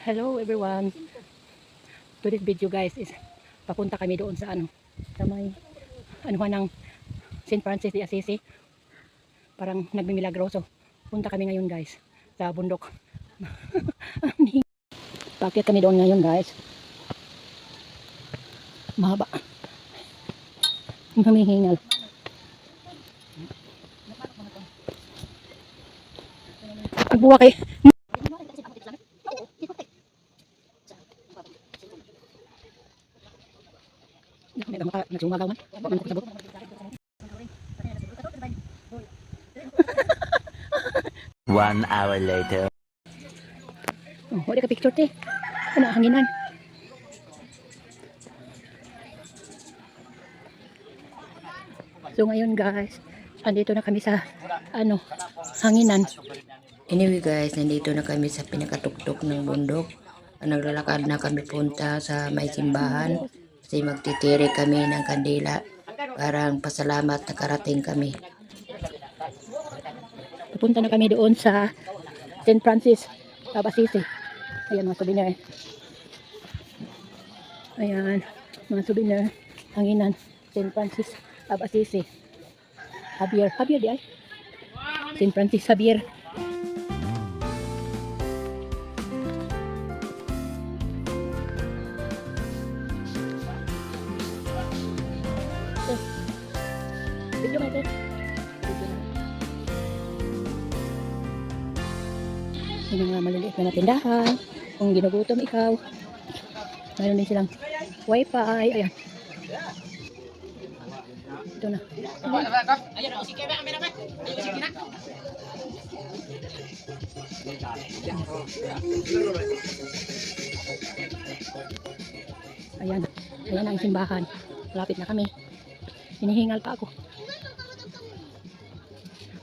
Hello everyone. Today's video guys is papunta kami doon sa sa may ng St. Francis de Assisi. Parang nagmimilagro. So punta kami ngayon guys sa bundok. Paakyat kami doon ngayon guys. Mahaba. Mamihingal. Pagbuwa kay nagsumagaw man. One hour later. Oh, wala ka picture te. Ano hanginan? So ngayon guys, andito na kami sa hanginan. Anyway guys, nandito na kami sa pinakatuktok ng bundok. Naglalakad na kami punta sa may simbahan kasi magtitiri kami ng kandila. Parang pasalamat na karating kami. Pupunta na kami doon sa St. Francis of Assisi. Ayan mga souvenir. Ayan mga souvenir. Hanginan St. Francis of Assisi. Javier di ay. St. Francis Javier. Video mo ito. Yung mga maliliit na tindahan. Kung ginugutom ikaw. Mayroon din silang wifi. Ayan. Ito na. Ayan. Ayan ang simbahan. Malapit na kami. Hinihingal pa ako.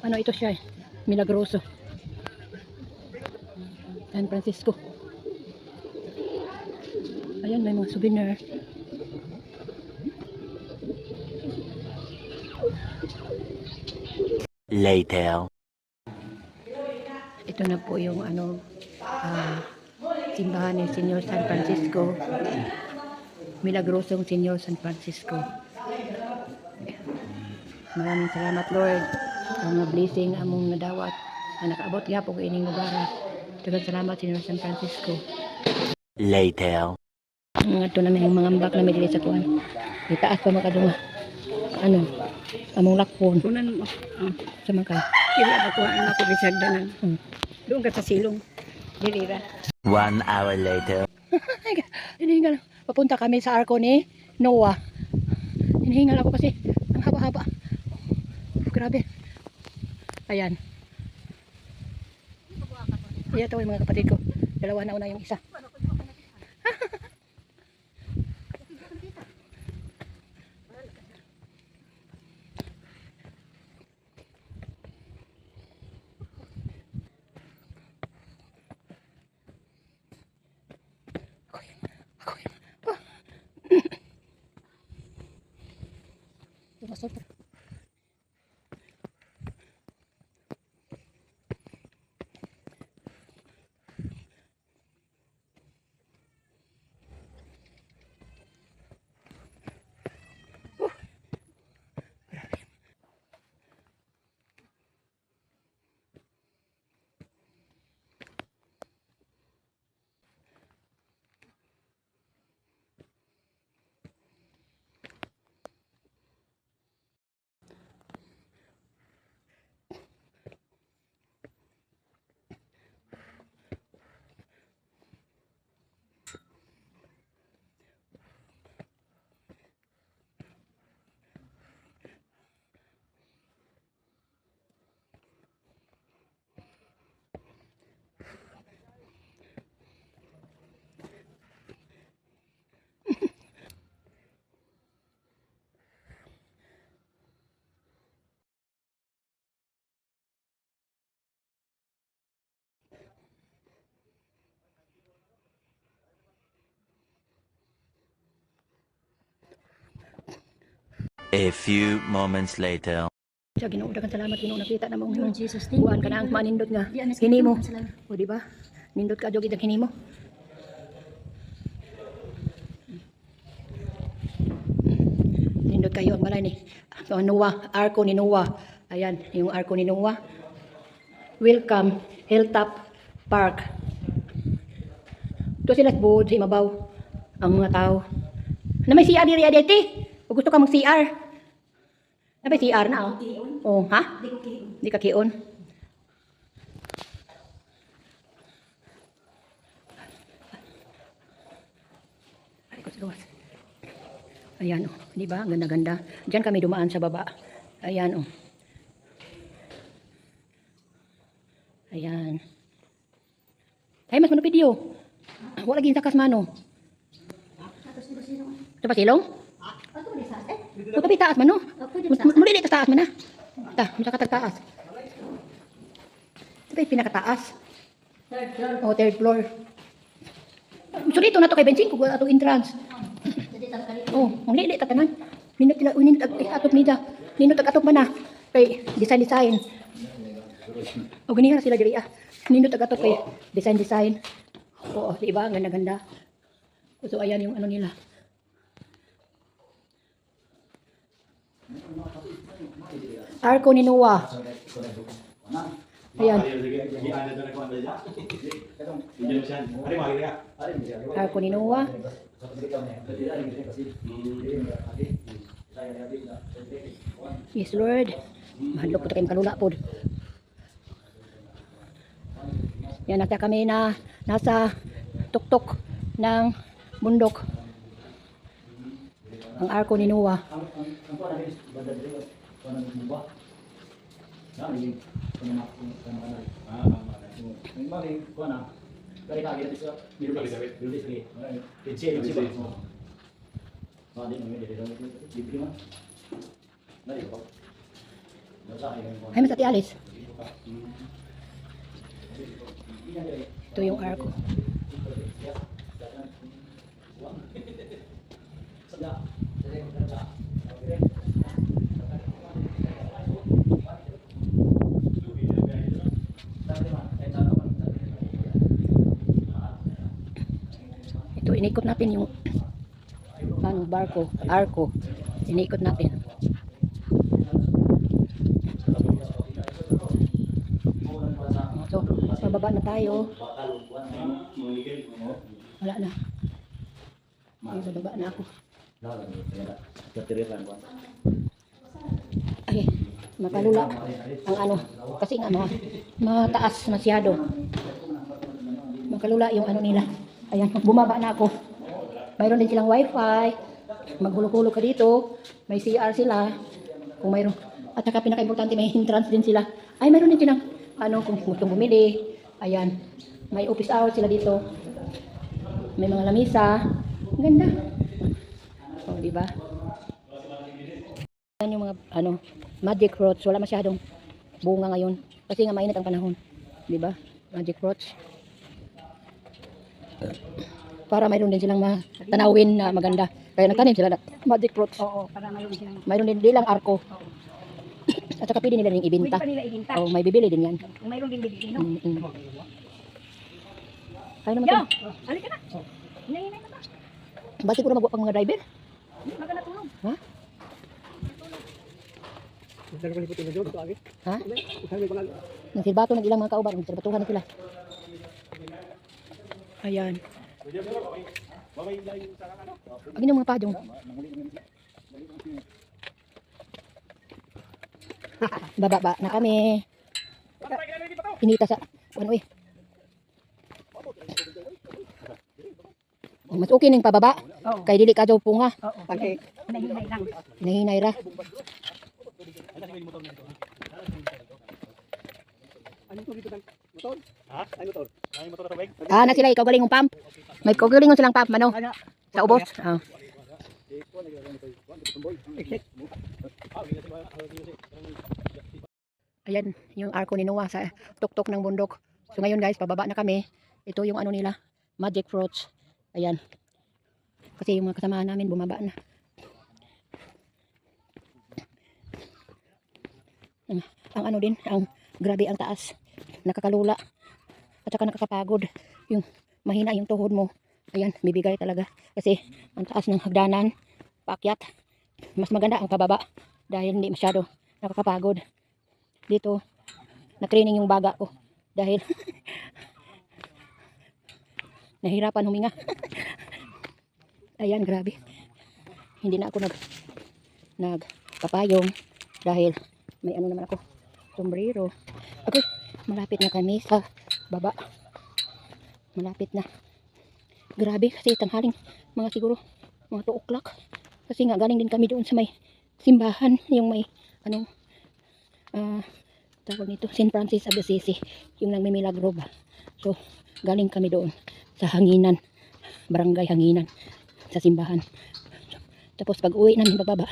Ano ito siya eh? Milagroso. San Francisco. Ayan, may mga souvenir. Later. Ito na po yung simbahan ni Senyor San Francisco. Milagrosong Senyor San Francisco. Maraming salamat Lord. Ang blessing among nadawat na nakaabot nga po ining lugar. Daghang salamat Senyor San Francisco. Later. Ito na yung mga ambak na may dili sa kuan. Itaas pa makadunga. Among lakpon. Kunan mo. Sa mga Kaya ba ko ang ako bisagdanan. Doon ka sa silong. Dilira. 1 hour later. Hinihingal. Papunta kami sa arko ni Noah. Hinihingal ako kasi ang haba-haba. Grabe. Ayan. Iya to yung mga kapatid ko. Dalawa na una yung isa. Masuk. A few moments later. Siya Ginoo daghang salamat Ginoo nakita na mo Jesus buwan ka na ang manindot nga hinimo. O di ba? Nindot ka jog idag hinimo. Good kayo ang balay ni Noah, arko ni Noah. Ayan, yung arko ni Noah. Welcome, Hilltop Park. Ito sila sa imabaw ang mga tao. Na may CR diri aditi. Kung gusto ka mag CR. Na may CR na oh. Oh, ha? Di ka kion. Ay, ko ayan oh, di ba? Ganda-ganda. Diyan kami dumaan sa baba. Ayan oh. Ayan. Ay, mas mano video. Wala lagi sa kasmano. Ito pa silong? Ito pa taas man no? Muli dito taas man na. Ta, masa katagtaas. Ito pa pinakataas. Oh, third floor. So dito na to kay Bensin kung ato entrance. Oh, muli dito tanan. Ninot tila unin atop nida. Ninot atop man na. Kay design. O ganyan na sila diri ah. Ninot atop kay design. Oo, di ba? Ganda-ganda. So ayan yung ano nila. Arko ni Noah. Ayan. Arko ni Noah. Yes, Lord. Mahadlok po kayong kalula po. Yan, nasa kami na nasa tuktok ng bundok. Ang arko ni Noah. Ay, mas ati alis. Ito yung arko. Ito, inikot natin yung arko. Inikot natin. So, pababa na tayo. Wala na. Ay, bababa na ako. Ay, makalula ang ano. Kasi nga, mataas masyado. Makalula yung ano nila. Ayan, bumaba na ako. Mayroon din silang wifi. Maghulog-hulog ka dito. May CR sila. Kung mayroon. At saka pinaka-importante, may entrance din sila. Ay, mayroon din silang, kung gusto bumili. Ayan. May office hours sila dito. May mga lamisa. Ang ganda. O, diba? Ayan yung mga, magic fruits. Wala masyadong bunga ngayon. Kasi nga mainit ang panahon. Diba? Magic fruits. Para mayroon din silang tanawin na maganda. Kaya nagtanim sila na magic fruits. Oo, para mayroon silang. Mayroon din lang arko. At saka pwede nila rin ibinta. Pwede pa nila ibinta. Oh, may bibili din yan. Kung mayroon din bibili, no? Kaya naman Yo, ito. halika na. Hinahinay na ba? Ba siguro magwa pang mga driver? Maganda tulong. Ha? Ha? Nagsilbato ng ilang mga kauban. Nagsilbatuhan na sila. Ayan. Agin yung mga padong. Bababa na kami. Inita sa ano eh. Mas okay ning pababa. Oo. Kay dili ka daw punga. Oo. Pag hinahinay lang. Hinahinay ra. Ah, na sila ikaw galing ng pump. May kagalingon silang pump mano. Sa ubos. Ah. Ayan, yung arko ni Noah sa tuktok ng bundok. So ngayon guys, pababa na kami. Ito yung ano nila, magic fruits. Ayan. Kasi yung mga kasamahan namin bumaba na. Ang ano din, ang grabe ang taas. Nakakalula. At saka nakakapagod. Yung mahina yung tuhod mo. Ayan, bibigay talaga. Kasi ang taas ng hagdanan, paakyat. mas maganda ang pababa dahil hindi masyado nakakapagod. Dito, na-training yung baga ko dahil nahirapan huminga. Ayan, grabe. Hindi na ako nagpapayong dahil may ano naman ako, sombrero. Okay, malapit na kami sa baba. Malapit na. Grabe kasi tanghaling mga siguro mga 2 o'clock. Kasi nga galing din kami doon sa may simbahan, yung may anong tawag nito, St. Francis of Assisi, yung nagmimilagro ba. So, galing kami doon sa Hanginan, barangay Hanginan, sa simbahan. Tapos pag uwi namin bababa,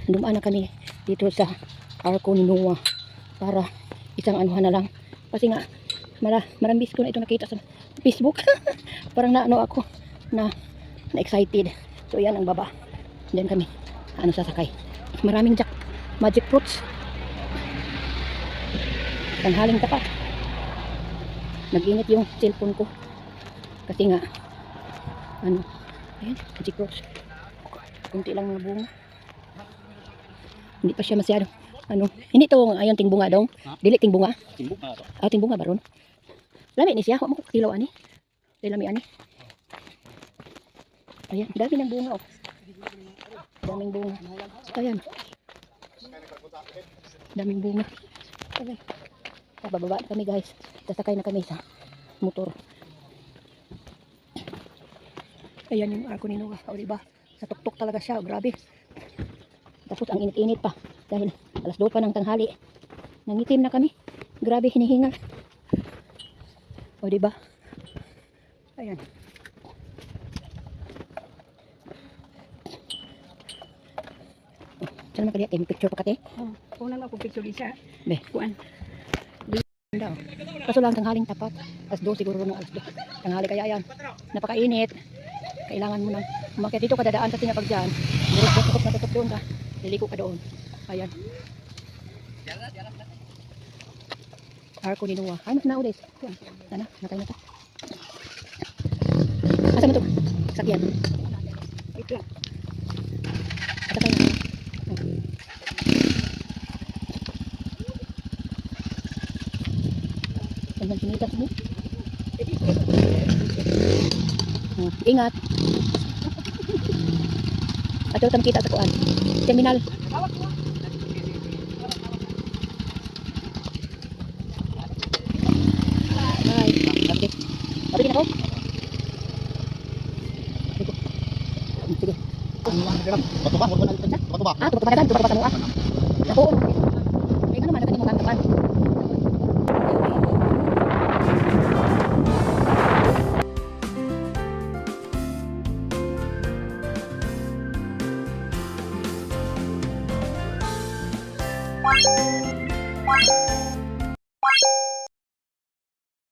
dumaan na kami dito sa Arco ni Noah para isang anuhan na lang. Kasi nga, marambis ko na ito nakita sa Facebook. Parang naano ako, na excited. So, yan ang baba. Diyan kami, sasakay. Maraming magic fruits. Tanghaling tapat. Nag-init yung cellphone ko. Kasi nga, ayan, magic fruits. Kunti lang mga bunga. Hindi pa siya masyado. Hindi to ayon ting bunga dong. Dili ting bunga. Ting bunga baron. Lami ni siya, wa mo ko kilaw ani. Lami ani. Ayan, dami ng bunga oh. Daming bunga. Ayan. Daming bunga. Okay. Bababa na kami guys. Sasakay na kami sa motor. Ayan yung Arco ni Noah. O diba? Sa tuktok talaga siya. O, grabe. Tapos ang init-init pa. Dahil alas 2 pa ng tanghali. Nangitim na kami. Grabe, hinihingal. O diba? Ayan. Saan naman kaya? Picture pa kate? Una lang ako picture isa. Be. Kuan. Ganda oh. Kaso lang tanghaling tapat. Alas 2 siguro na alas 2. Tanghali kaya yan. Napakainit. Kailangan mo nang umakyat dito ka dadaan kasi nga pag dyan. Tutok doon ka. Liliko ka doon. Ayan. Arco ni Noah. Ay, mas naulis. Sana, nakay na to. Asa mo to? Sakyan. Ito lang. Sakay na. Hanggang sinitas mo. Ingat. Ato tam kita sa kuan. Terminal. Bye. Okay. Pabili na ko. Sige. Batuba, batuba. Tuba sa mua. Nakuha. Ay ano man natin mo kantapan. Batuba.